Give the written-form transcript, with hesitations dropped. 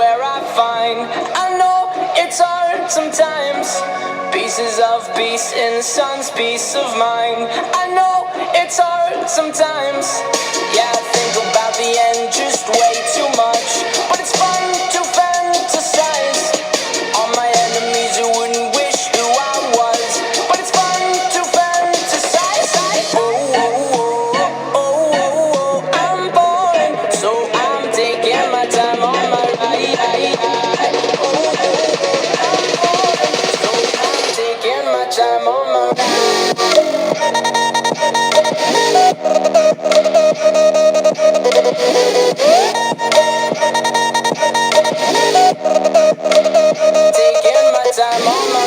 where I find. I know it's hard sometimes. Pieces of peace in the sun's peace of mind. I know it's hard sometimes. Yeah, I think about the end just way too much. But it's fun to fantasize on my enemies who wouldn't wish who I was. But it's fun to fantasize. Oh, oh, oh, oh, oh, oh, I'm boring, so I'm taking my time on my ride. Oh, oh, oh, I'm boring, so I'm taking my time on my taking my time on my